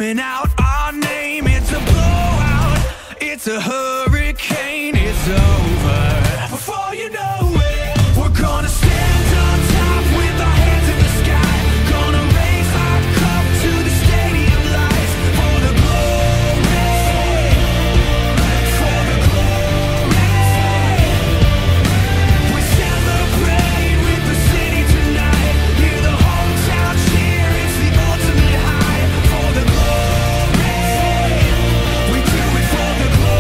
screaming out our name. It's a blowout, it's a hurricane, it's over. Before you know it, we're gonna stand on top with our hands in the sky. Gonna raise our cup to the stadium lights for the glory, for the glory. We celebrate with the city tonight. Hear the hometown cheer, it's the ultimate high. For the glory, we do it for the glory.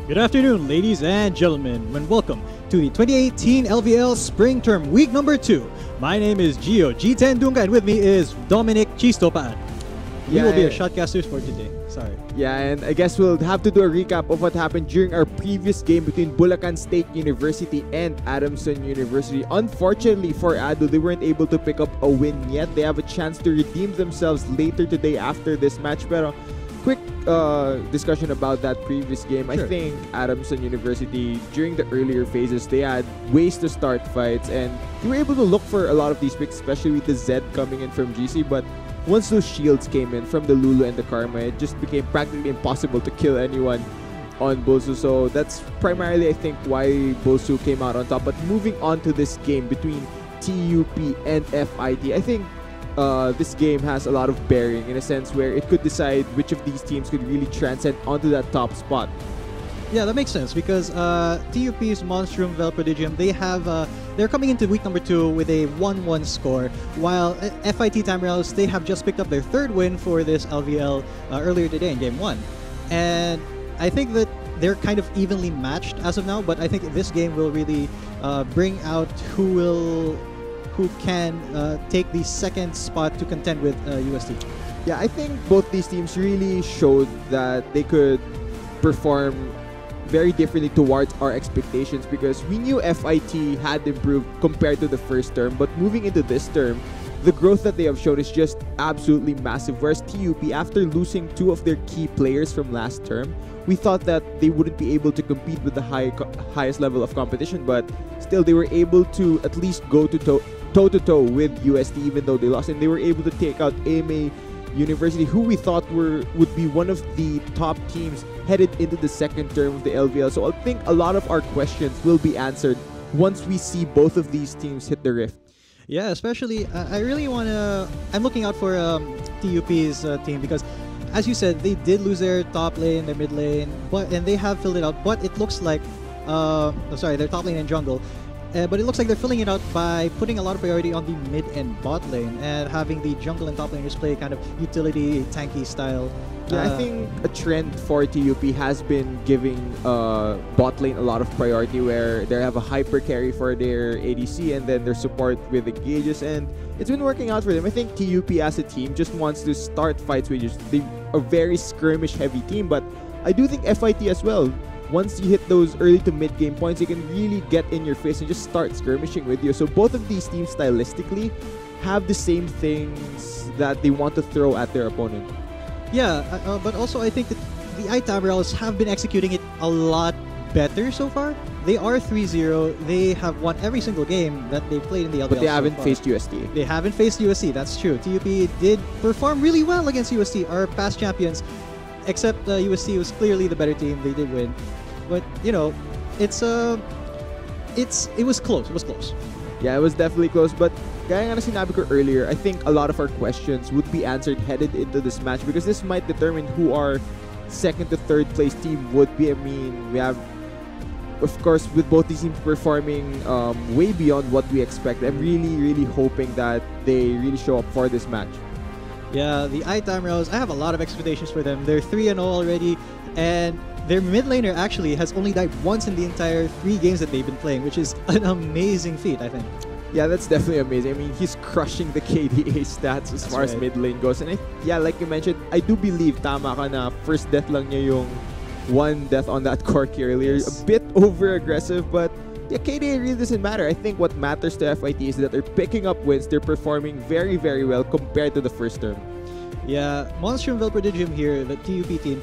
Good afternoon, ladies and gentlemen, and welcome to the 2018 LVL Spring Term Week number 2. My name is Gio G10 Dunga, and with me is Dominic Chistopaan. We will be your shotcasters for today. Sorry. Yeah, and I guess we'll have to do a recap of what happened during our previous game between Bulacan State University and Adamson University. Unfortunately for ADU, they weren't able to pick up a win yet. They have a chance to redeem themselves later today after this match. Pero quick discussion about that previous game. Sure. I think Adamson University, during the earlier phases, they had ways to start fights, and they were able to look for a lot of these picks, especially with the Z coming in from GC. But once those shields came in from the Lulu and the Karma, it just became practically impossible to kill anyone on Bosu. So that's primarily, I think, why Bosu came out on top. But moving on to this game between TUP and FIT, I think this game has a lot of bearing in a sense where it could decide which of these teams could really transcend onto that top spot. Yeah, that makes sense because TUP's Monstrum Vel Prodigium, they're coming into week number 2 with a 1-1 score, while FIT Tamriels, they have just picked up their 3rd win for this LVL earlier today in game 1. And I think that they're kind of evenly matched as of now, but I think this game will really bring out who can take the 2nd spot to contend with UST. Yeah, I think both these teams really showed that they could perform very differently towards our expectations, because we knew FIT had improved compared to the first term, but moving into this term, the growth that they have shown is just absolutely massive. Whereas TUP, after losing 2 of their key players from last term, we thought that they wouldn't be able to compete with the highest level of competition, but still they were able to at least go toe-to-toe with UST even though they lost, and they were able to take out AMA University, who we thought would be one of the top teams headed into the 2nd term of the LVL. So I think a lot of our questions will be answered once we see both of these teams hit the rift. Yeah, especially I'm looking out for TUP's team because, as you said, they did lose their top lane, their mid lane, and they have filled it out. But it looks like, their top lane and jungle. But it looks like they're filling it out by putting a lot of priority on the mid and bot lane and having the jungle and top laners play kind of utility, tanky style. Yeah, I think a trend for TUP has been giving bot lane a lot of priority, where they have a hyper carry for their ADC and then their support with the gauges, and it's been working out for them. I think TUP as a team just wants to start fights with they're a very skirmish heavy team, but I do think FIT as well. Once you hit those early to mid game points, you can really get in your face and just start skirmishing with you. So both of these teams stylistically have the same things that they want to throw at their opponent. Yeah, but also I think that the Tamriels have been executing it a lot better so far. They are 3-0. They have won every single game that they've played in the LVL. But they haven't faced UST. They haven't faced UST, that's true. TUP did perform really well against UST, our past champions. Except UST was clearly the better team. They did win. But, you know, it was close. It was close. Yeah, it was definitely close. But gaya nga na sinabi ko earlier, I think a lot of our questions would be answered headed into this match, because this might determine who our 2nd to 3rd place team would be. I mean, we have, of course, with both these teams performing way beyond what we expect. I'm really, really hoping that they really show up for this match. Yeah, the Tamriels, I have a lot of expectations for them. They're 3-0 already, and their mid laner actually has only died once in the entire 3 games that they've been playing, which is an amazing feat, I think. Yeah, that's definitely amazing. I mean, he's crushing the KDA stats as far as mid lane goes. And like you mentioned, I do believe tama ka na first death lang niya yung 1 death on that Corki earlier. Yes. A bit over-aggressive, but yeah, KDA really doesn't matter. I think what matters to FIT is that they're picking up wins. They're performing very, very well compared to the first term. Yeah, Monstrum Vel Prodigium here, the TUP team,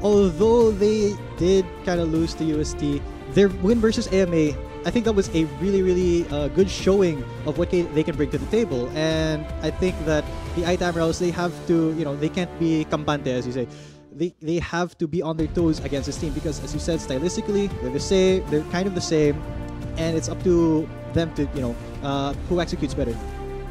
although they did kind of lose to UST, their win versus AMA, I think that was a really, really good showing of what they can bring to the table. And I think that the ITAM Rouse, they have to, they can't be campante, as you say. They have to be on their toes against this team because, as you said, stylistically, they're the same, they're kind of the same, and it's up to them to, who executes better.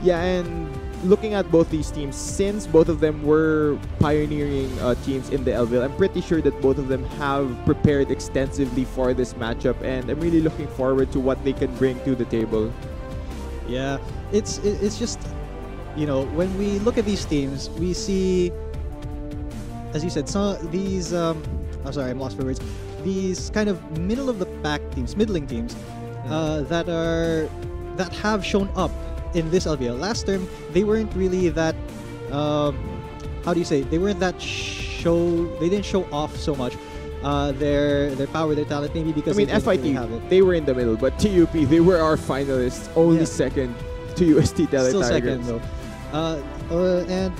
Yeah, and looking at both these teams, since both of them were pioneering teams in the LVL, I'm pretty sure that both of them have prepared extensively for this matchup, and I'm really looking forward to what they can bring to the table. Yeah, it's just, when we look at these teams, we see, as you said, some these, I'm sorry, I'm lost for words, these kind of middle of the pack teams, middling teams, that have shown up in this LVL. Last term, they weren't really that, how do you say, they weren't that they didn't show off so much their power, their talent, maybe because FIT, really they were in the middle, but TUP, they were our finalists, only second to UST Tele Still Tigers. second though. And,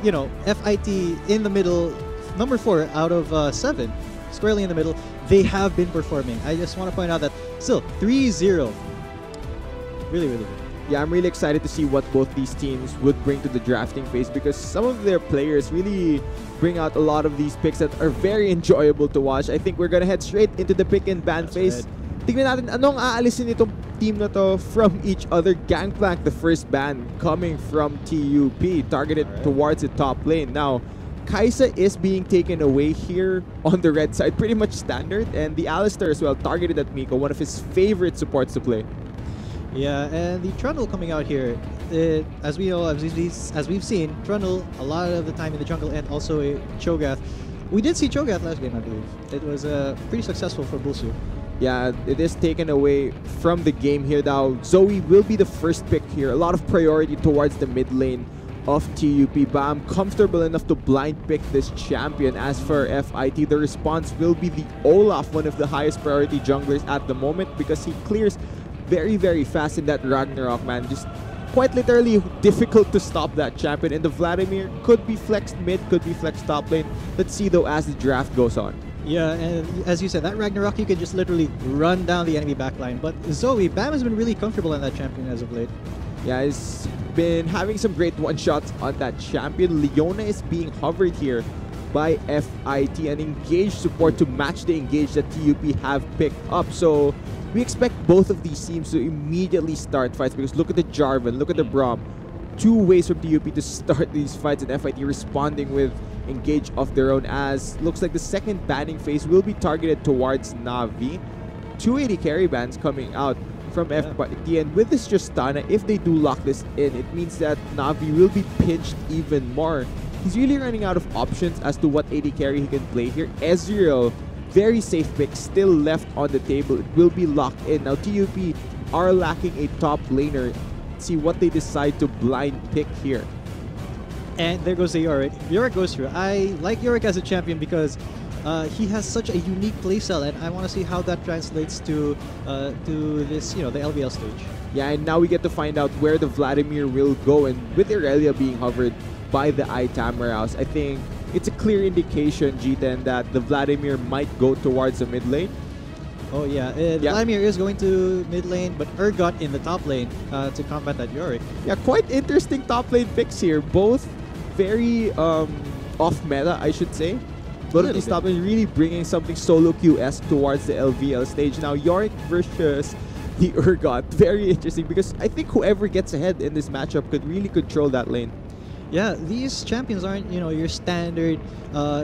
FIT in the middle, number 4 out of 7, squarely in the middle, they have been performing. I just want to point out that still 3-0. Really, really good. Yeah, I'm really excited to see what both these teams would bring to the drafting phase because some of their players really bring out a lot of these picks that are very enjoyable to watch. I think we're gonna head straight into the pick and ban phase. Right. Tignan natin anong aalisin itong team na to from each other. Gangplank, the first ban coming from TUP, targeted towards the top lane. Now, Kaisa is being taken away here on the red side, pretty much standard, and the Alistair as well, targeted at Miko, one of his favorite supports to play. Yeah, and the Trundle coming out here, as we know, as we've seen, Trundle a lot of the time in the jungle and also a Cho'Gath. We did see Cho'Gath last game, I believe. It was pretty successful for Bulsu. Yeah, it is taken away from the game here now. Zoe will be the first pick here. A lot of priority towards the mid lane of TUP, but I'm comfortable enough to blind pick this champion. As for FIT, the response will be the Olaf, one of the highest priority junglers at the moment because he clears very, very fast in that Ragnarok, man. Just quite literally difficult to stop that champion. And the Vladimir could be flexed mid, could be flexed top lane. Let's see though as the draft goes on. Yeah, and as you said, that Ragnarok, you can just literally run down the enemy backline. But Zoe, Bam has been really comfortable on that champion as of late. Yeah, he's been having some great one-shots on that champion. Leona is being hovered here by FIT, an engaged support to match the engage that TUP have picked up. So we expect both of these teams to immediately start fights because look at the Jarvan, look at the Braum. 2 ways from TUP to start these fights, and FIT responding with engage of their own, as looks like the second banning phase will be targeted towards Na'Vi. 280 carry bans coming out from FIT, and with this Justana, if they do lock this in, it means that Na'Vi will be pinched even more. He's really running out of options as to what AD carry he can play here. Ezreal, very safe pick, still left on the table. It will be locked in. Now TUP are lacking a top laner. Let's see what they decide to blind pick here. And there goes the Yorick. Yorick goes through. I like Yorick as a champion because he has such a unique playstyle, and I want to see how that translates to this, the LVL stage. Yeah, and now we get to find out where the Vladimir will go, and with Irelia being hovered by the Itamar House, I think it's a clear indication, G10, that the Vladimir might go towards the mid lane. Oh yeah, Vladimir is going to mid lane, but Urgot in the top lane to combat that Yorick. Yeah, quite interesting top lane picks here. Both very off meta, I should say. Both of these top lanes really bringing something solo queue-esque towards the LVL stage. Now Yorick versus the Urgot, very interesting because I think whoever gets ahead in this matchup could really control that lane. Yeah, these champions aren't, your standard,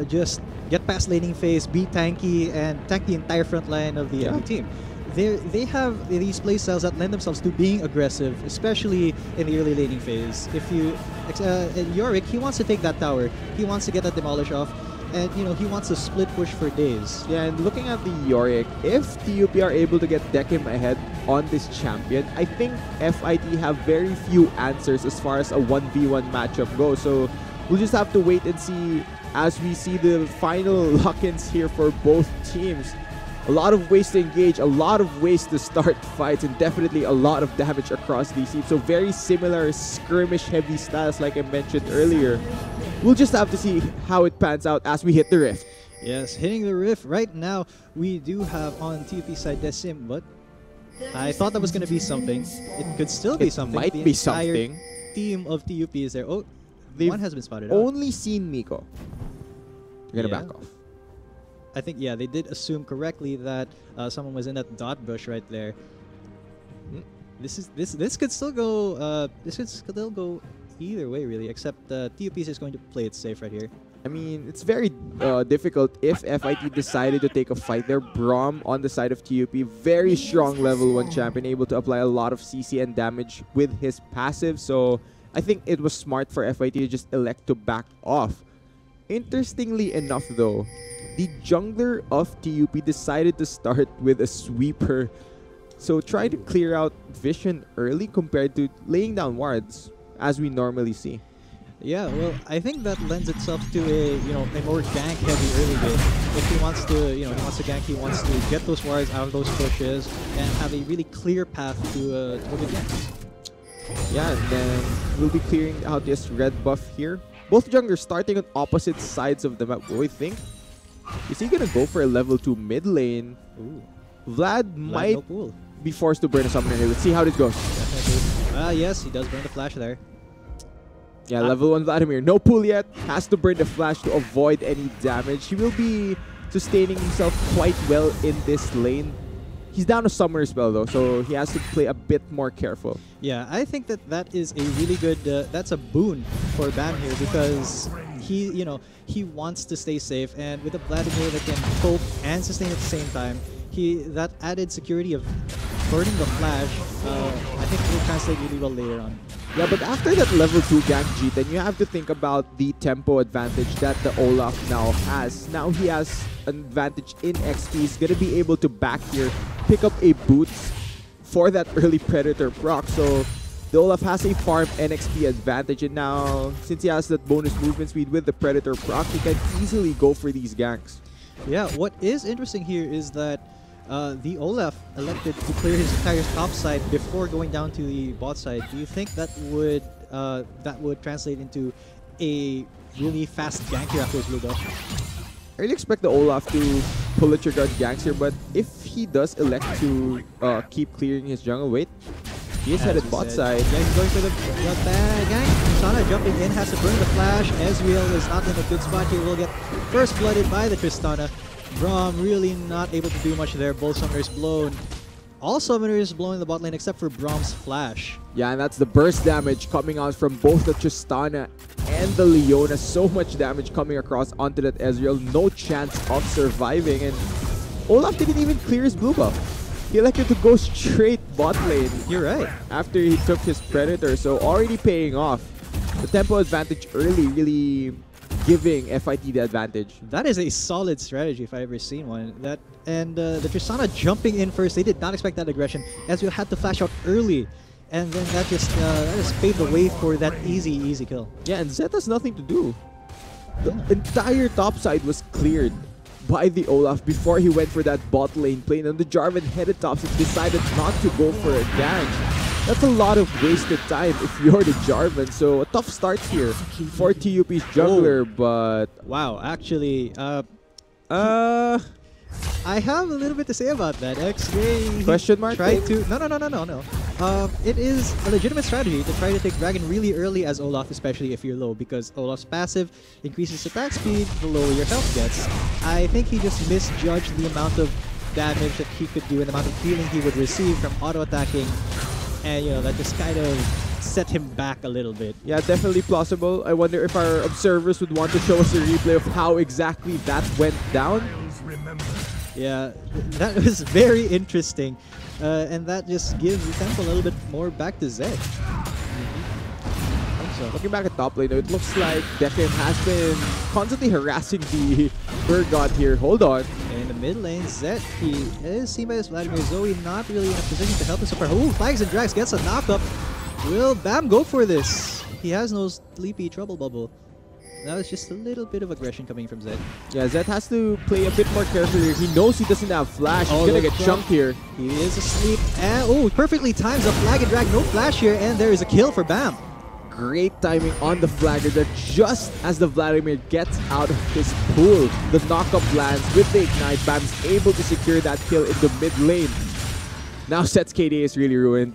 just get past laning phase, be tanky, and tank the entire front line of the team. They have these playstyles that lend themselves to being aggressive, especially in the early laning phase. If you, Yorick, he wants to take that tower. He wants to get that demolish off. And, he wants to split push for days. Yeah, and looking at the Yorick, if TUP are able to get Decim ahead on this champion, I think FIT have very few answers as far as a 1v1 matchup goes. So we'll just have to wait and see as we see the final lock-ins here for both teams. A lot of ways to engage, a lot of ways to start fights, and definitely a lot of damage across these teams. So very similar skirmish-heavy styles like I mentioned earlier. We'll just have to see how it pans out as we hit the rift. Yes, hitting the riff right now. We do have on TUP side Decim, but I thought that was going to be something. It could still be something. Might the be entire something. Team of TUP is there. Oh, They've one has been spotted out. only seen Miko. They're gonna Yeah. back off. I think, yeah, they did assume correctly that someone was in that dot bush right there. This could still go. This could still go either way, really. Except TUP is going to play it safe right here. I mean, it's very difficult if FIT decided to take a fight there. Braum on the side of TUP, very strong level 1 champion, able to apply a lot of CC and damage with his passive. So I think it was smart for FIT to just elect to back off. Interestingly enough, though, the jungler of TUP decided to start with a sweeper. So try to clear out vision early compared to laying down wards, as we normally see. Yeah, well, I think that lends itself to a a more gank heavy early game. If he wants to he wants to gank, he wants to get those wards out of those pushes and have a really clear path to a good gank. Yeah, and then we'll be clearing out this red buff here. Both junglers starting on opposite sides of the map. What do we think? Is he gonna go for a level 2 mid lane? Ooh, Vlad might no pool. be forced to burn a summoner here. Let's see how this goes. Definitely. Yes, he does burn the flash there. Yeah, level 1 Vladimir. No pull yet. Has to burn the flash to avoid any damage. He will be sustaining himself quite well in this lane. He's down a summoner spell though, so he has to play a bit more careful. Yeah, I think that is a really good. That's a boon for Bam here because he wants to stay safe, and with a Vladimir that can cope and sustain at the same time, that added security of burning the flash, I think will translate really well later on. Yeah, but after that level 2 gank G, then you have to think about the tempo advantage that the Olaf now has. Now he has an advantage in XP. He's going to be able to back here, pick up a boots for that early Predator proc. So the Olaf has a farm and XP advantage. And now, since he has that bonus movement speed with the Predator proc, he can easily go for these ganks. Yeah, what is interesting here is that the Olaf elected to clear his entire top side before going down to the bot side. Do you think that would translate into a really fast gank here after his blue buff? I really expect the Olaf to pull the trigger on ganks here, but if he does elect to keep clearing his jungle, wait, he is headed bot side. Yeah, he's going for the bad gank. Tristana jumping in, has to burn the flash. Ezreal is not in a good spot here. Will get first blooded by the Tristana. Braum really not able to do much there. Both summoners blown. All summoners blown in the bot lane except for Braum's flash. Yeah, and that's the burst damage coming out from both the Tristana and the Leona. So much damage coming across onto that Ezreal. No chance of surviving. And Olaf didn't even clear his blue buff. He elected to go straight bot lane. You're right. After he took his Predator. So already paying off. The tempo advantage early really giving FIT the advantage. That is a solid strategy if I've ever seen one. The Tristana jumping in first, they did not expect that aggression. Ezreal had to flash out early, and then that just paved the way for that easy kill. Yeah, and Zed has nothing to do. The entire top side was cleared by the Olaf before he went for that bot lane play, and the Jarvan headed tops and decided not to go for a gank. That's a lot of wasted time if you're the Jarvan. So a tough start here for TUP's jungler, but wow, actually, I have a little bit to say about that. X-Ray question mark? Tried to no. It is a legitimate strategy to try to take Dragon really early as Olaf, especially if you're low, because Olaf's passive increases attack speed the lower your health gets. I think he just misjudged the amount of damage that he could do and the amount of healing he would receive from auto-attacking. And that just kind of set him back a little bit. Yeah, definitely plausible. I wonder if our observers would want to show us a replay of how exactly that went down. Yeah, that was very interesting. And that just gives the tempo a little bit more back to Zed. So. Looking back at top lane, it looks like Dekem has been constantly harassing the Bird God here. Hold on. In the mid lane, Zed, he is seen by his Vladimir. Zoe not really in a position to help him so far. Ooh, Flags and Drags gets a knock-up. Will Bam go for this? He has no sleepy trouble bubble. That was just a little bit of aggression coming from Zed. Yeah, Zed has to play a bit more carefully here. He knows he doesn't have flash. He's gonna get chunked here. He is asleep. And perfectly times a flag and drag. No flash here, and there is a kill for Bam. great timing on the flagger that just as the Vladimir gets out of his pool, the knockup lands with the ignite. Bam's able to secure that kill in the mid lane. Now Set's KDA is really ruined.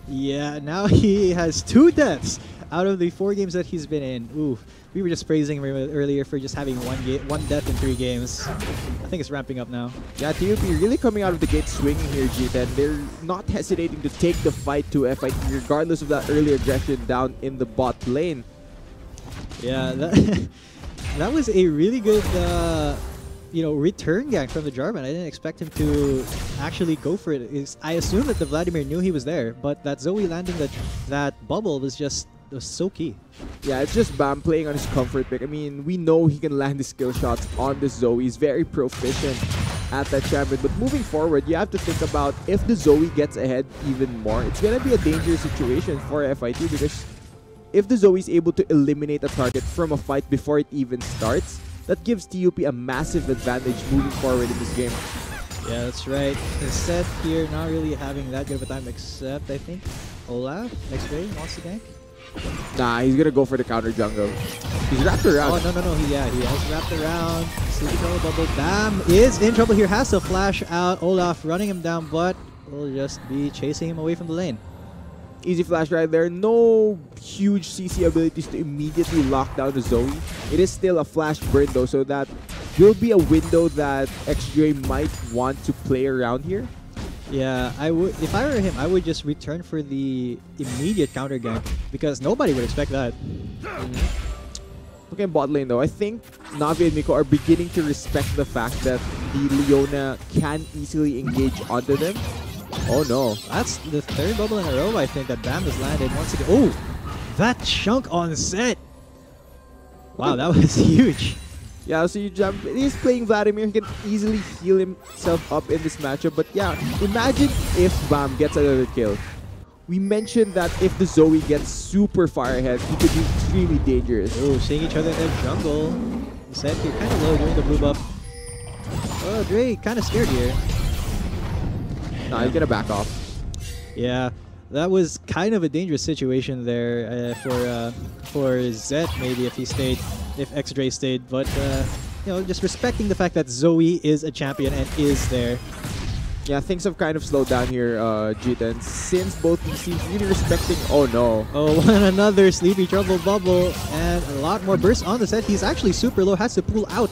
Yeah, now he has 2 deaths out of the 4 games that he's been in. Ooh, we were just praising him earlier for just having 1 death in 3 games. I think it's ramping up now. Yeah, TUP really coming out of the gate swinging here, G10. They're not hesitating to take the fight to FIT regardless of that early aggression down in the bot lane. Yeah, that was a really good return gank from the Jarvan. I didn't expect him to actually go for it. I assumed that the Vladimir knew he was there, but that Zoe landing that bubble was so key. Yeah, it's just Bam playing on his comfort pick. I mean, we know he can land his skill shots on this Zoe. He's very proficient at that champion. But moving forward, you have to think about if the Zoe gets ahead even more, it's going to be a dangerous situation for FIT because if the Zoe is able to eliminate a target from a fight before it even starts, that gives TUP a massive advantage moving forward in this game. Yeah, that's right. Instead here, not really having that good of a time, except I think Olaf, next way, wants to gank. Nah, he's gonna go for the counter jungle. He's wrapped around. Oh, no. He has wrapped around. Sleepy Trouble Bubble. Bam is in trouble here. Has to flash out. Olaf running him down, but will just be chasing him away from the lane. Easy flash right there. No huge CC abilities to immediately lock down the Zoe. It is still a flash burn though, so that will be a window that XJ might want to play around here. Yeah, I would. If I were him, I would just return for the immediate counter gank because nobody would expect that. Okay, bot lane though, I think Navi and Miko are beginning to respect the fact that the Leona can easily engage onto them. Oh no. That's the 3rd bubble in a row, I think, that Bam has landed once again. Oh, that chunk on set. Wow, that was huge. Yeah, so you jump. He's playing Vladimir. He can easily heal himself up in this matchup. But yeah, imagine if Bam gets another kill. We mentioned that if the Zoe gets super far ahead, he could be extremely dangerous. Oh, seeing each other in the jungle. Set here kind of low during the blue buff. Oh, Dre kind of scared here. Nah, he's gonna back off. Yeah, that was kind of a dangerous situation there for Zed maybe if X-Dre stayed, but just respecting the fact that Zoe is a champion and is there. Yeah, things have kind of slowed down here, G10, since both these teams really respecting. Oh no. Oh, and another Sleepy Trouble Bubble and a lot more bursts on the set. He's actually super low, has to pull out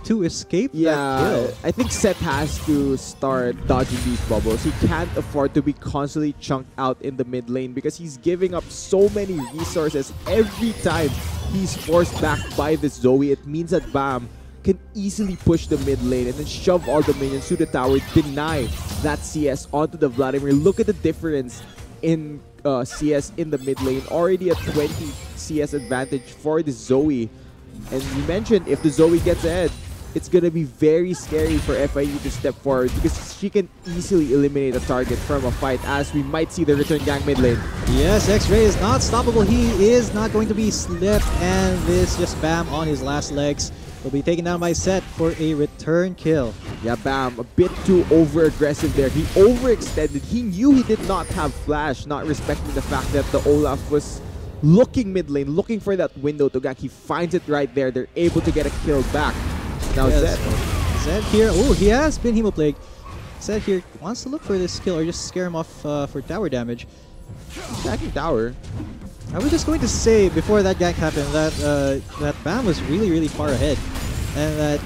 to escape that kill. I think Seth has to start dodging these bubbles. He can't afford to be constantly chunked out in the mid lane because he's giving up so many resources every time he's forced back by this Zoe. It means that Bam can easily push the mid lane and then shove all the minions to the tower, deny that CS onto the Vladimir. Look at the difference in CS in the mid lane. Already a 20 CS advantage for the Zoe. And you mentioned if the Zoe gets ahead, it's gonna be very scary for FIE to step forward because she can easily eliminate a target from a fight, as we might see the return gang mid lane. Yes, X-Ray is not stoppable. He is not going to be slipped, and this just Bam on his last legs will be taken down by Set for a return kill. Yeah, Bam, a bit too over-aggressive there. He overextended. He knew he did not have flash, not respecting the fact that the Olaf was looking mid lane, looking for that window to gank. He finds it right there. They're able to get a kill back. Now yes. Zed here, oh, he has been Hemo Plague. Zed here wants to look for this kill or just scare him off for tower damage. Attacking tower. I was just going to say before that gank happened that that Bam was really far ahead, and that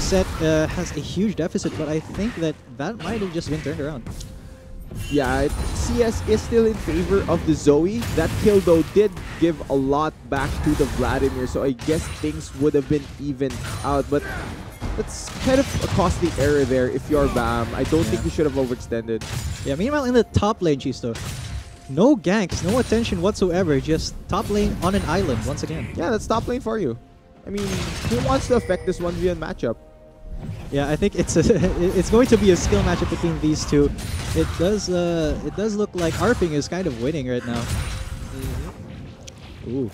Zed has a huge deficit, but I think that might have just been turned around. Yeah, CS is still in favor of the Zoe. That kill though did give a lot back to the Vladimir, so I guess things would have been evened out, but that's kind of a costly error there if you're Bam. I don't think you should have overextended. Yeah, meanwhile in the top lane, Chisto, no ganks, no attention whatsoever, just top lane on an island once again. Yeah, that's top lane for you. I mean, who wants to affect this 1v1 matchup? Yeah, I think it's going to be a skill matchup between these two. It does look like Arping is kind of winning right now. Ooh.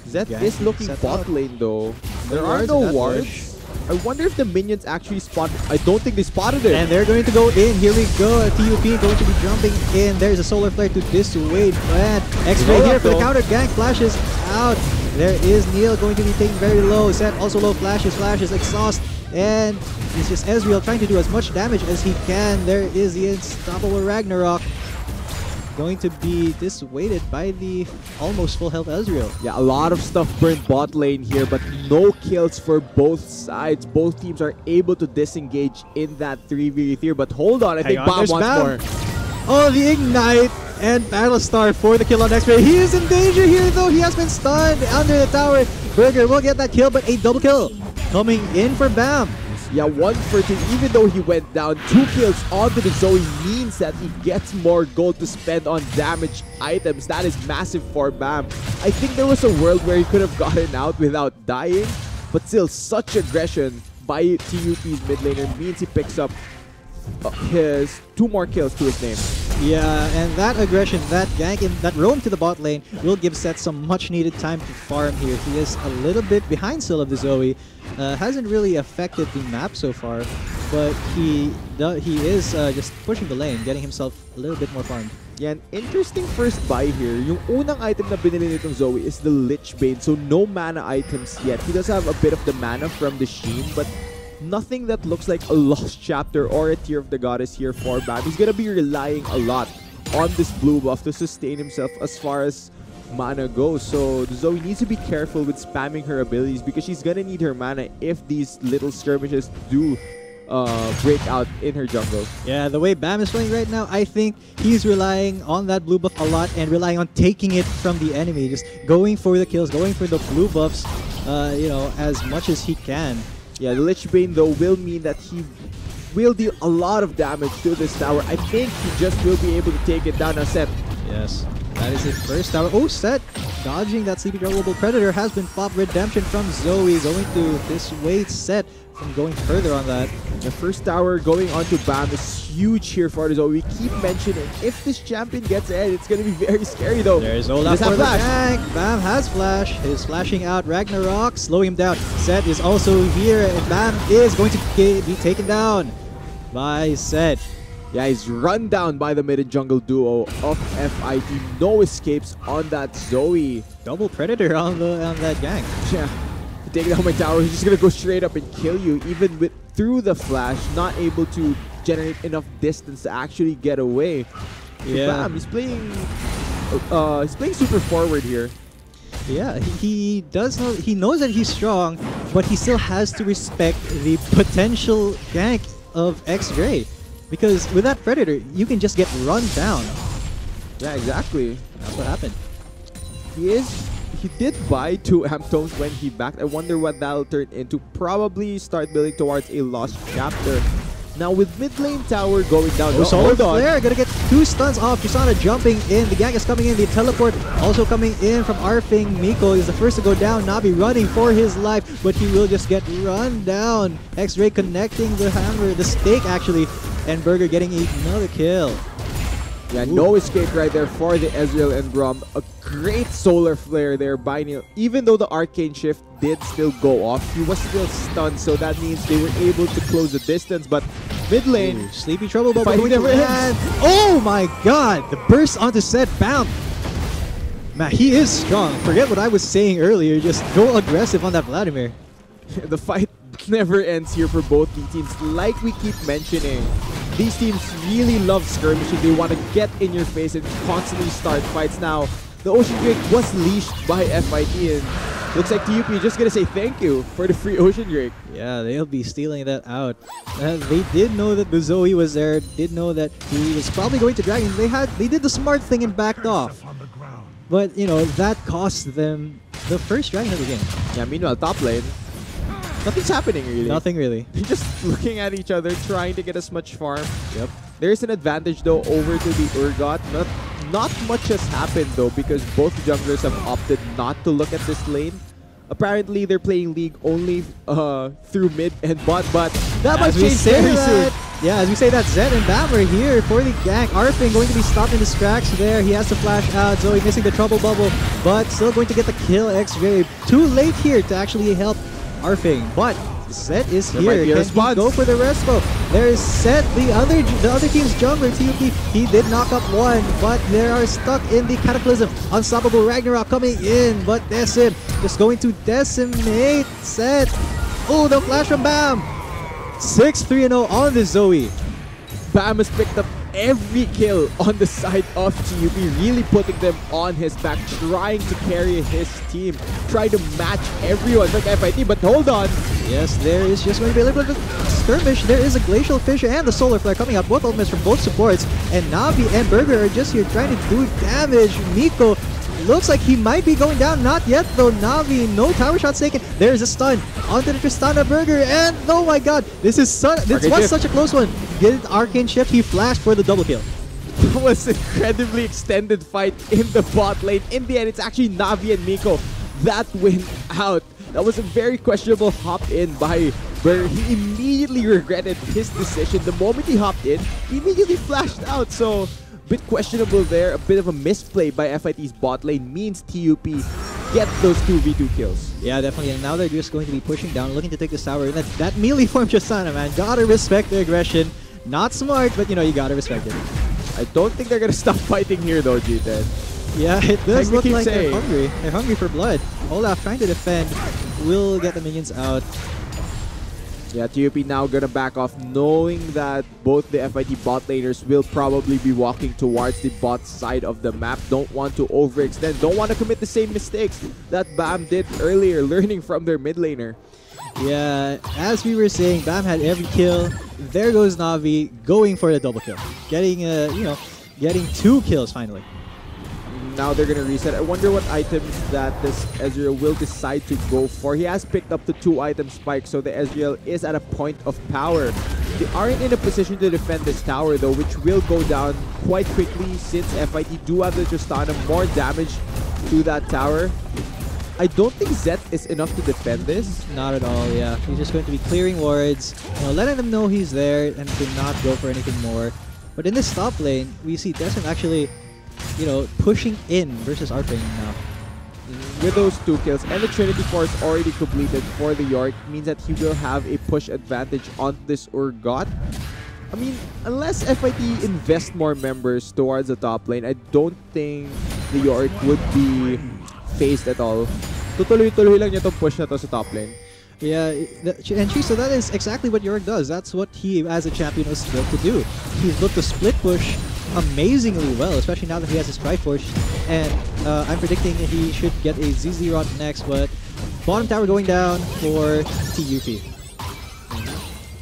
Zed is looking bot lane though. There are no wards. I wonder if the minions actually spotted. I don't think they spotted it. And they're going to go in. Here we go. TUP going to be jumping in. There's a solar flare to dissuade. And X-Ray here for the counter gank. Flashes out. There is Neil going to be taken very low. Set also low. Flashes, exhaust. And it's just Ezreal trying to do as much damage as he can. There is the unstoppable Ragnarok. Going to be dissuaded by the almost full health Ezreal. Yeah, a lot of stuff burned bot lane here, but no kills for both sides. Both teams are able to disengage in that 3v3. But hold on, I think Bam wants more. Oh, the Ignite and Battlestar for the kill on X-Ray. He is in danger here though. He has been stunned under the tower. Burger will get that kill, but a double kill coming in for Bam. Yeah, 1 for 2. Even though he went down, 2 kills onto the Zoe means that he gets more gold to spend on damage items. That is massive for Bam. I think there was a world where he could have gotten out without dying, but still such aggression by TUP's mid laner means he picks up his 2 more kills to his name. Yeah, and that aggression, that gank, that roam to the bot lane will give Seth some much needed time to farm here. He is a little bit behind still of the Zoe. Hasn't really affected the map so far, but he is just pushing the lane, getting himself a little bit more farmed. Yeah, an interesting first buy here. Yung unang item na binili nitong Zoe is the Lich Bane, so no mana items yet. He does have a bit of the mana from the Sheen, but nothing that looks like a Lost Chapter or a Tear of the Goddess here for Bam. He's gonna be relying a lot on this blue buff to sustain himself as far as mana goes. So Zoe needs to be careful with spamming her abilities because she's gonna need her mana if these little skirmishes do break out in her jungle. Yeah, the way Bam is playing right now, I think he's relying on that blue buff a lot and relying on taking it from the enemy. Just going for the kills, going for the blue buffs, you know, as much as he can. Yeah, the Lich Bane though will mean that he will deal a lot of damage to this tower. I think he just will be able to take it down. Now Seth. Yes, that is his first tower. Oh, Seth dodging that Sleepy Global Predator has been popped. Redemption from Zoe going to dissuade Seth from going further on that. The first tower going onto Bam is huge here for the Zoe. We keep mentioning if this champion gets ahead, it's going to be very scary though. There's Olaf for the gank. Bam has flash. He's flashing out Ragnarok, slowing him down. Seth is also here, and Bam is going to be taken down by Seth. Yeah, he's run down by the mid and jungle duo of FIT. No escapes on that Zoe. Double Predator on that gank. Yeah. Taking down my tower, he's just gonna go straight up and kill you, even with through the flash, not able to generate enough distance to actually get away. Yeah, Bam, he's playing super forward here. Yeah, he does know, he knows that he's strong, but he still has to respect the potential gank of X-Ray, because with that Predator, you can just get run down. Yeah, exactly. That's what happened. He did buy 2 amp tones when he backed. I wonder what that'll turn into. Probably start building towards a Lost Chapter. Now with mid lane tower going down. Oh, Solar Flare gonna get 2 stuns off. Tristana jumping in. The gank is coming in. The teleport also coming in from Arfing. Miko is the first to go down. Navi running for his life, but he will just get run down. X-Ray connecting the hammer, the stake actually, and Burger getting another kill. Yeah, no escape right there for the Ezreal and Braum. A great solar flare there by Neil. Even though the arcane shift did still go off, he was still stunned, so that means they were able to close the distance. But mid lane, Sleepy Trouble Bubble fighting never ends. Oh my god! The burst onto Seth. Bam! Man, he is strong. Forget what I was saying earlier. Just go aggressive on that Vladimir. The fight never ends here for both these teams. Like we keep mentioning, these teams really love skirmishing. They want to get in your face and constantly start fights. Now, the Ocean Drake was leashed by FIT, and looks like TUP is just going to say thank you for the free Ocean Drake. Yeah, they'll be stealing that out. They did know that the Zoe was there, did know that he was probably going to Dragon. They did the smart thing and backed off. But, you know, that cost them the first Dragon of the game. Yeah, meanwhile, top lane, nothing's happening really. Nothing really. They're just looking at each other, trying to get as much farm. Yep. There's an advantage though over to the Urgot. Not much has happened though because both junglers have opted not to look at this lane. Apparently they're playing League only through mid and bot, but that might change very soon. Yeah, as we say that, Zed and Bam are here for the gank. Arfing going to be stopped in his tracks there. He has to flash out. Zoe missing the trouble bubble, but still going to get the kill. X-Ray too late here to actually help Arfing. But Zed is There might here. be a Can he response. go for the respo? There's Zed, the other team's jungler, TUP. He did knock up one, but they are stuck in the Cataclysm. Unstoppable Ragnarok coming in, but Decim just going to decimate Zed. Oh, the flash from Bam! 6-3-0 on the Zoe. Bam has picked up every kill on the side of TUP, really putting them on his back, trying to carry his team, trying to match everyone like FIT, but hold on. Yes, there is just going to be a little bit of skirmish. There is a Glacial Fissure and the Solar Flare coming out, both ultimates from both supports, and Navi and Burger are just here trying to do damage. Miko looks like he might be going down, not yet though. Navi, no tower shots taken. There's a stun onto the Tristana Burger, and oh my god, this was such a close one. Get Arcane Shift, he flashed for the double kill. That was an incredibly extended fight in the bot lane. In the end, it's actually Navi and Miko that win out. That was a very questionable hop in by Burger. He immediately regretted his decision. The moment he hopped in, he immediately flashed out. So, a bit questionable there. A bit of a misplay by FIT's bot lane means TUP get those 2v2 kills. Yeah, definitely. And now they're just going to be pushing down, looking to take this tower. And that melee form Tristana, man, gotta respect the aggression. Not smart, but you know, you gotta respect it. I don't think they're gonna stop fighting here though, G10. Yeah, it does look like saying. they're hungry. They're hungry for blood. Olaf trying to defend, will get the minions out. Yeah, TUP now gonna back off, knowing that both the FIT bot laners will probably be walking towards the bot side of the map. Don't want to overextend, don't want to commit the same mistakes that BAM did earlier, learning from their mid laner. Yeah, as we were saying, BAM had every kill. There goes Navi going for the double kill, getting getting 2 kills finally. Now they're gonna reset. I wonder what items that this Ezreal will decide to go for. He has picked up the 2-item spike, so the Ezreal is at a point of power. They aren't in a position to defend this tower though, which will go down quite quickly since FIT do have the Tristana, more damage to that tower. I don't think Zet is enough to defend this. Not at all, yeah. He's just going to be clearing wards, letting them know he's there and to not go for anything more. But in this top lane, we see Desmond actually, pushing in versus Arping now. With those 2 kills and the Trinity Force already completed for the York, means that he will have a push advantage on this Urgot. I mean, unless FIT invest more members towards the top lane, I don't think the York would be phased at all. Tutuloy-tuloy lang niya tong push na to sa top lane. Yeah, and so that is exactly what York does. That's what he, as a champion, was built to do. He's built to split push amazingly well, especially now that he has his Triforce. And I'm predicting he should get a ZZ Rod next, but bottom tower going down for TUP.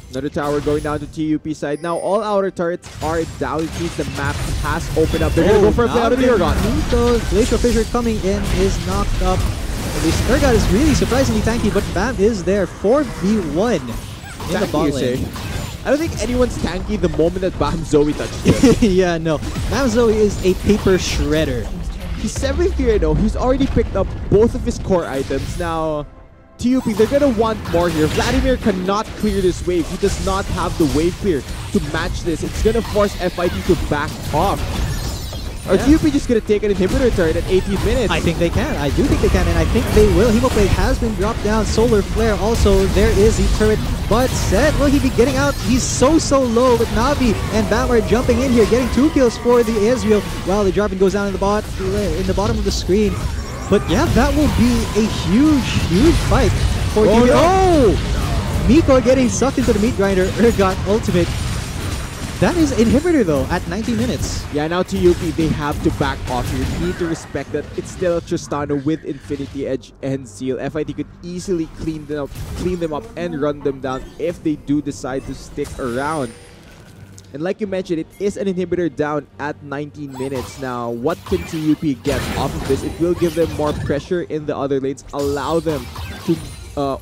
Another tower going down to TUP side. Now all outer turrets are down. It means the map has opened up. They're gonna go for a play out of the Urgot. Glacial Fissure coming in is knocked up. This Urgot is really surprisingly tanky, but BAM is there. 4v1 in the bot lane. I don't think anyone's tanky the moment that BAM Zoe touches him. Yeah, no. BAM Zoe is a paper shredder. He's 7th here though. He's already picked up both of his core items. Now, TUP, they're gonna want more here. Vladimir cannot clear this wave. He does not have the wave clear to match this. It's gonna force FIT to back off. Are TUP just gonna take an inhibitor turret at 18 minutes? I think they can. I do think they can, and I think they will. Hemoplate has been dropped down. Solar Flare also. There is the turret. But Zed, will he be getting out? He's so low, but Navi and Bam are jumping in here, getting 2 kills for the Ezreal, while the Jarvan goes down in the bottom of the screen. But yeah, that will be a huge fight for TUP. Oh! Miko getting sucked into the meat grinder. Urgot ultimate. That is inhibitor though at 19 minutes. Yeah, now TUP, they have to back off here. You need to respect that it's still Tristana with Infinity Edge and Seal. FIT could easily clean them up and run them down if they do decide to stick around. And like you mentioned, it is an inhibitor down at 19 minutes. Now, what can TUP get off of this? It will give them more pressure in the other lanes, allow them to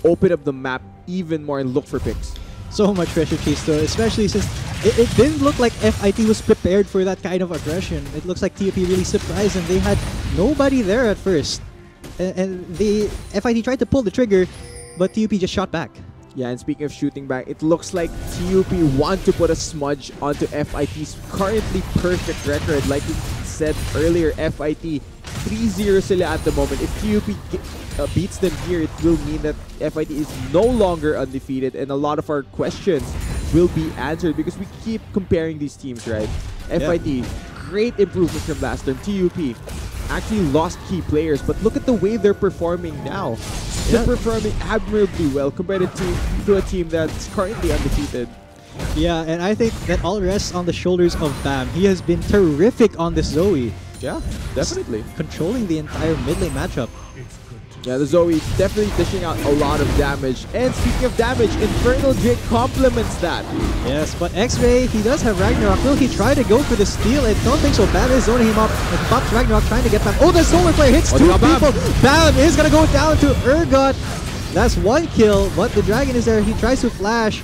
open up the map even more and look for picks. So much pressure chase though, especially since it didn't look like FIT was prepared for that kind of aggression. It looks like TUP really surprised and they had nobody there at first. And the FIT tried to pull the trigger, but TUP just shot back. Yeah, and speaking of shooting back, it looks like TUP want to put a smudge onto FIT's currently perfect record. Like we said earlier, FIT 3-0 sila at the moment. If TUP beats them here, it will mean that FIT is no longer undefeated, and a lot of our questions will be answered because we keep comparing these teams, right? FIT, great improvement from last term. TUP actually lost key players, but look at the way they're performing now. They're performing admirably well compared to a team that's currently undefeated. Yeah, and I think that all rests on the shoulders of Bam. He has been terrific on this Zoe. Yeah, definitely. Controlling the entire mid lane matchup. Yeah, the Zoe definitely dishing out a lot of damage. And speaking of damage, Infernal Drake complements that. Yes, but X-Ray, he does have Ragnarok. Will he try to go for the steal? I don't think so. Bam is zoning him up. And pops Ragnarok trying to get back. Oh, the Solar Flare hits two people. Bam is going to go down to Urgot. That's one kill, but the Dragon is there. He tries to flash.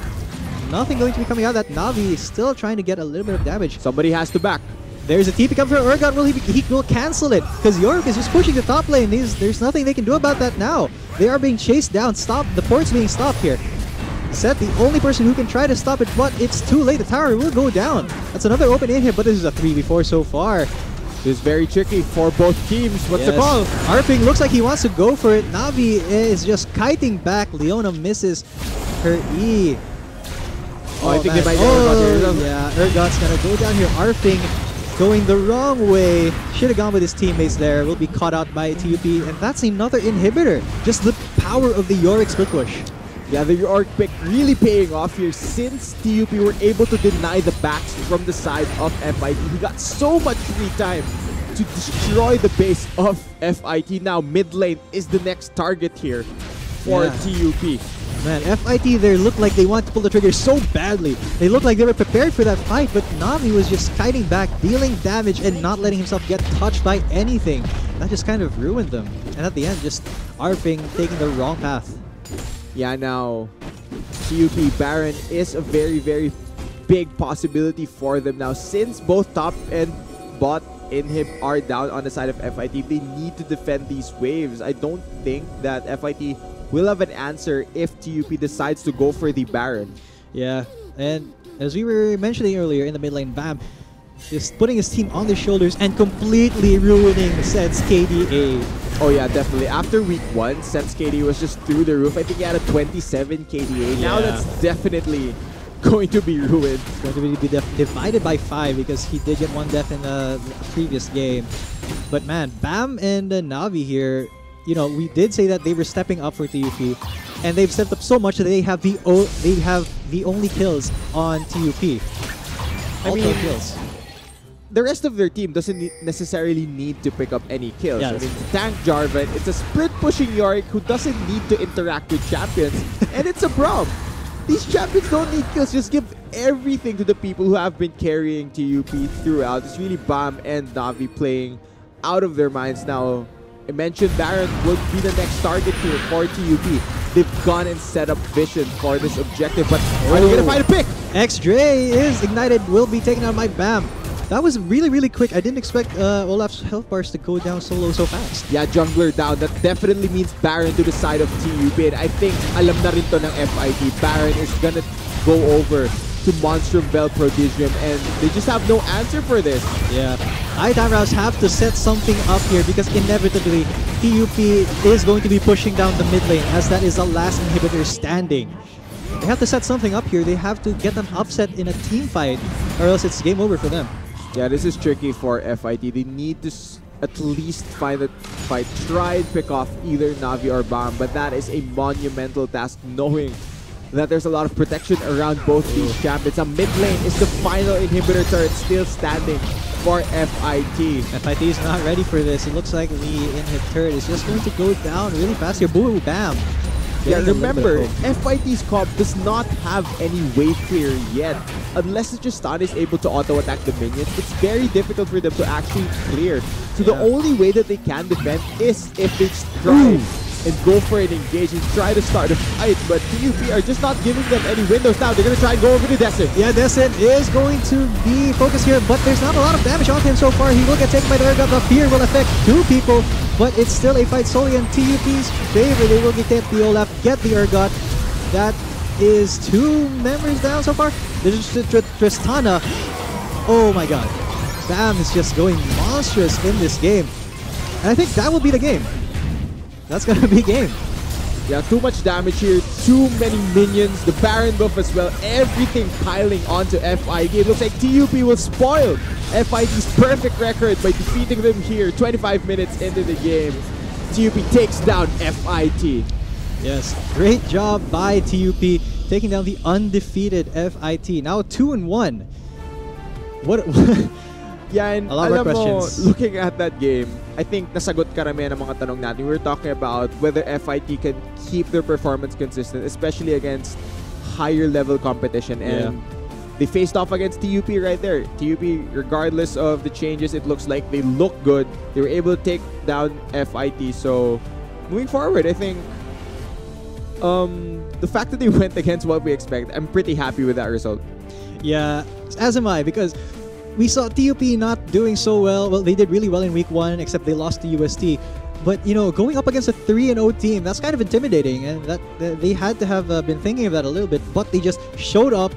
Nothing going to be coming out. That Navi is still trying to get a little bit of damage. Somebody has to back. There's a TP coming from Urgot. He will cancel it because Yorick is just pushing the top lane. There's nothing they can do about that now. They are being chased down. The port's being stopped here. Set the only person who can try to stop it, but it's too late. The tower will go down. That's another open inhib, but this is a 3v4 so far. This is very tricky for both teams. What's the call? Arping looks like he wants to go for it. Navi is just kiting back. Leona misses her E. Oh, I think they might get Urgot here. Yeah, Urgot's gonna go down here. Arping going the wrong way. Should have gone with his teammates there. Will be caught out by TUP, and that's another inhibitor. Just the power of the Yorick split push. Yeah, the Yorick pick really paying off here since TUP were able to deny the backs from the side of FIT. He got so much free time to destroy the base of FIT. Now mid lane is the next target here for TUP. Man, FIT there looked like they wanted to pull the trigger so badly. They looked like they were prepared for that fight, but Navi was just kiting back, dealing damage, and not letting himself get touched by anything. That just kind of ruined them. And at the end, just Arping taking the wrong path. Yeah, now TUP Baron is a very, very big possibility for them now. Since both top and bot inhib are down on the side of FIT, they need to defend these waves. I don't think that FIT will have an answer if TUP decides to go for the Baron. Yeah, and as we were mentioning earlier in the mid lane, Bam just putting his team on their shoulders and completely ruining Set's KDA. Oh yeah, definitely. After week 1, Set's KDA was just through the roof. I think he had a 27 KDA. Yeah. Now that's definitely going to be ruined. It's going to be divided by 5 because he did get 1 death in the previous game. But man, Bam and Navi here, you know, we did say that they were stepping up for TUP, and they've stepped up so much that they have the only kills on TUP. I mean, kills. The rest of their team doesn't necessarily need to pick up any kills. Yeah, I mean, tank Jarvan, it's a sprint pushing Yorick who doesn't need to interact with champions, and it's a Braum. These champions don't need kills, just give everything to the people who have been carrying TUP throughout. It's really Bam and Navi playing out of their minds now. I mentioned Baron will be the next target here for TUP. They've gone and set up Vision for this objective, but are they gonna find a pick? X-Dray is ignited, will be taken out by Bam. That was really, really quick. I didn't expect Olaf's health bars to go down so low so fast. Yeah, jungler down. That definitely means Baron to the side of TUP. And I think alam na rin to ng FIT. Baron is gonna go over to Monstrum Bell Prodigium, and they just have no answer for this. Yeah. iTimeRouse have to set something up here because inevitably TUP is going to be pushing down the mid lane as that is the last inhibitor standing. They have to set something up here. They have to get an upset in a team fight or else it's game over for them. Yeah, this is tricky for FIT. They need to at least find a fight. Try and pick off either Navi or Bam, but that is a monumental task knowing that there's a lot of protection around both these champions. A mid lane is the final inhibitor turret still standing for FIT. FIT is not ready for this. It looks like the inhib turret is just going to go down really fast here. Boom, bam. Yeah, remember, FIT's comp does not have any wave clear yet. Unless Tristan is able to auto-attack the minions, it's very difficult for them to actually clear. So the only way that they can defend is if they try and go for an engage and try to start a fight. But TUP are just not giving them any windows now. They're going to try and go over to Descent. Yeah, Descent is going to be focused here, but there's not a lot of damage on him so far. He will get taken by the Urgot. The fear will affect 2 people, but it's still a fight solely in TUP's favor. They will get the Olaf, get the Urgot. That is 2 members down so far. There's Tristana. Oh my god. Bam is just going monstrous in this game. And I think that will be the game. That's gonna be game. Yeah, too much damage here, too many minions, the Baron buff as well, everything piling onto FIT. It looks like TUP will spoil FIT's perfect record by defeating them here 25 minutes into the game. TUP takes down FIT. Yes, great job by TUP taking down the undefeated FIT. Now 2-1. What? Yeah, and a lot alam more questions. Mo, looking at that game, I think nasagot karamihan ng mga tanong natin. We were talking about whether FIT can keep their performance consistent, especially against higher level competition. And they faced off against TUP right there. TUP, regardless of the changes, it looks like they look good. They were able to take down FIT. So moving forward, I think the fact that they went against what we expect, I'm pretty happy with that result. Yeah, as am I, because we saw TUP not doing so well. Well, they did really well in week 1, except they lost to UST. But, you know, going up against a 3-0 team, that's kind of intimidating. And that they had to have been thinking of that a little bit. But they just showed up.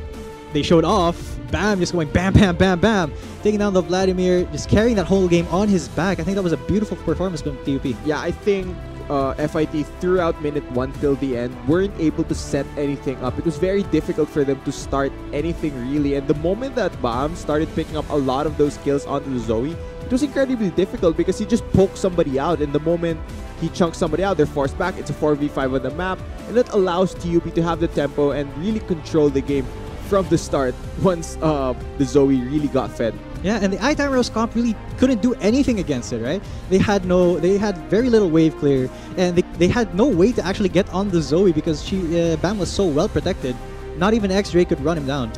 They showed off. Bam, just going bam, bam, bam, bam. Taking down the Vladimir, just carrying that whole game on his back. I think that was a beautiful performance from TUP. Yeah, I think FIT throughout minute 1 till the end weren't able to set anything up. It was very difficult for them to start anything really, and the moment that Bam started picking up a lot of those kills onto the Zoe, it was incredibly difficult because he just poked somebody out, and the moment he chunks somebody out, they're forced back. It's a 4v5 on the map, and that allows TUP to have the tempo and really control the game from the start once the Zoe really got fed. Yeah, and the iTime Rose comp really couldn't do anything against it, right? They had very little wave clear, and they had no way to actually get on the Zoe because Bam was so well protected. Not even X-Ray could run him down.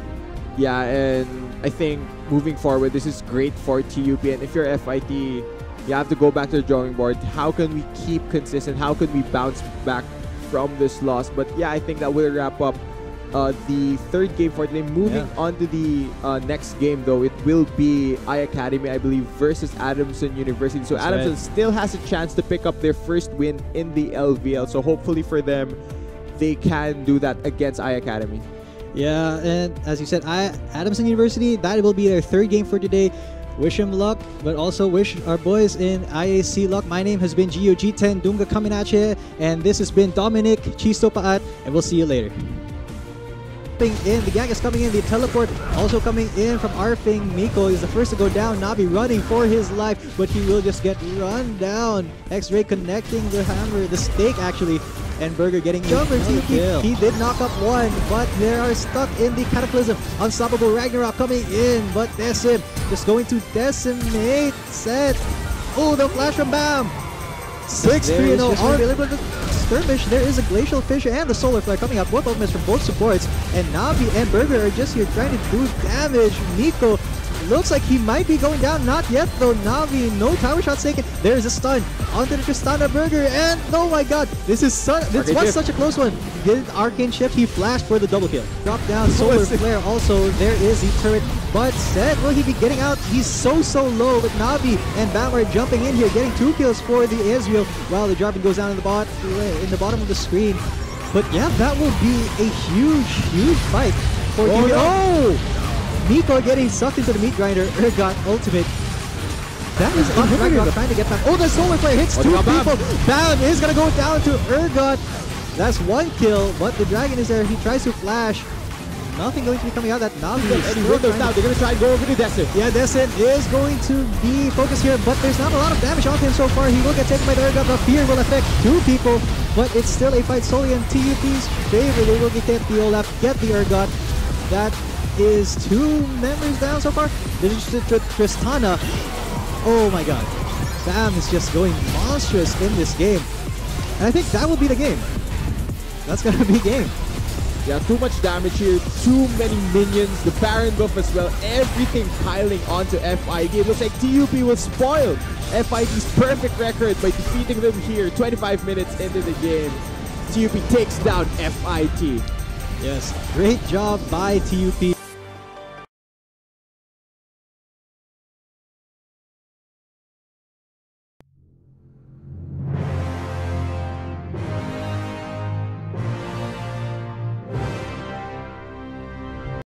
Yeah, and I think moving forward, this is great for TUP, and if you're FIT, you have to go back to the drawing board. How can we keep consistent? How can we bounce back from this loss? But yeah, I think that will wrap up the third game for today. Moving on to the next game, though, it will be iAcademy, I believe, versus Adamson University. So That's Adamson right. still has a chance to pick up their first win in the LVL. So hopefully for them, they can do that against iAcademy. Yeah, and as you said, Adamson University, that will be their third game for today. Wish them luck, but also wish our boys in IAC luck. My name has been GOG10 Dunga Kaminache, and this has been Dominic Chisto Paat, and we'll see you later. The gang is coming in, the teleport also coming in from Arfing. Miko is the first to go down. Navi running for his life, but he will just get run down. X-Ray connecting the hammer, the stake actually, and Burger getting another kill. He did knock up one, but they are stuck in the Cataclysm. Unstoppable Ragnarok coming in, but Decim just going to decimate Set. Oh, the flash from Bam! 6-3-0 on Skirmish. There is a Glacial Fissure and the Solar Flare coming out. Both ultimates from both supports. And Navi and Burger are just here trying to do damage. Nico looks like he might be going down. Not yet though. Navi, no tower shots taken. There is a stun onto the Tristana Burger. And oh my god, this was such a close one. Did Arcane Shift, he flashed for the double kill. Drop down, Solar Flare also. There is the turret. But Set, will he be getting out? He's so low. But Navi and Bam are jumping in here, getting 2 kills for the Israel, while the Jarvan goes down in the bottom of the screen. But yeah, that will be a huge fight for Miko getting sucked into the meat grinder. Urgot ultimate. That is Ragnarok trying to get back. Oh, the Solar Flare hits 2 people. Bam is gonna go down to Urgot. That's 1 kill, but the dragon is there. He tries to flash. Nothing going to be coming out. That Navi is Now they're going to try and go over to Decim. Yeah, Decim is going to be focused here, but there's not a lot of damage on him so far. He will get taken by the Urgot. The fear will affect 2 people, but it's still a fight solely in TUP's favor. They will get the Olaf, get the Urgot. That is 2 members down so far. This is Tristana. Oh my god. Bam is just going monstrous in this game. And I think that will be the game. That's going to be game. Yeah, too much damage here, too many minions, the Baron buff as well, everything piling onto FIT. It looks like TUP will spoil FIT's perfect record by defeating them here 25 minutes into the game. TUP takes down FIT. Yes, great job by TUP.